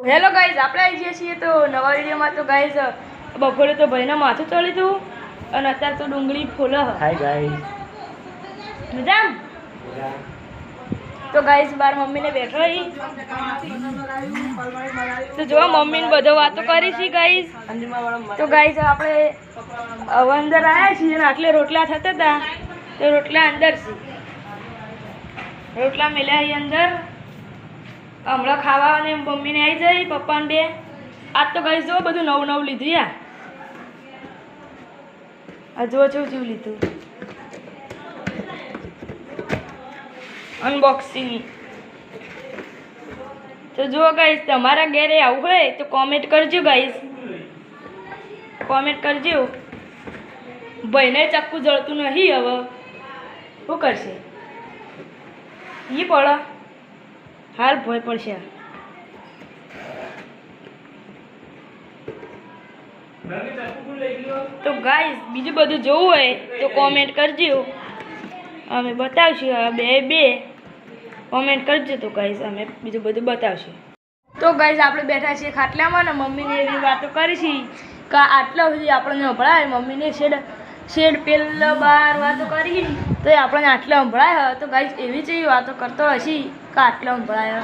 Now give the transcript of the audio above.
Hello guys, આપણે આવી ગયા છીએ તો નવા વિડીયોમાં. તો ગાઈઝ બપોરે તો ભાઈને માથું ચડી હતું અને અત્યારે તો ડુંગળી ફૂલ. હાય ગાઈઝ, મજા. તો ગાઈઝ બાર મમ્મીને બેઠો તો જો મમ્મીને બધો વાતો કરી છે ગાઈઝ. તો ગાઈઝ આપણે હવે અંદર આવ્યા છીએ અને આટલે રોટલા થતા હતા તો રોટલા અંદર છે. રોટલા મેલ્યા અહીં અંદર. હમણાં ખાવા અને મમ્મીને આવી જાય પપ્પાને બે. આજ તો ગાઈઝ જો બધું નવું નવું લીધું યાર. આ જો જેવું લીધું અનબોક્સિંગ. તો જો ગાઈઝ તમારા ઘરે આવું હોય તો કોમેન્ટ કરજો ગાઈઝ, કોમેન્ટ કરજો. ભાઈને ચક્કુ જળતું નહીં, હવે શું કરશે? એ પડે હાલ ભય પડશે. તો ગાઈઝ બીજું બધું જોવું હોય તો કોમેન્ટ કરજો, અમે બતાવશું. બે કોમેન્ટ કરજો તો ગાઈઝ અમે બીજું બધું બતાવશું. તો ગાઈઝ આપણે બેઠા છીએ ખાટલામાં ને મમ્મીને એવી વાતો કરી છે કે આટલા સુધી આપણને સંભળાય. મમ્મીને શેડ પેલા બાર વાતો કરી તો એ આપણને આટલા સંભળાય. તો ગાઈઝ એવી જ એવી વાતો કરતો હશે કે આટલા સંભળાય.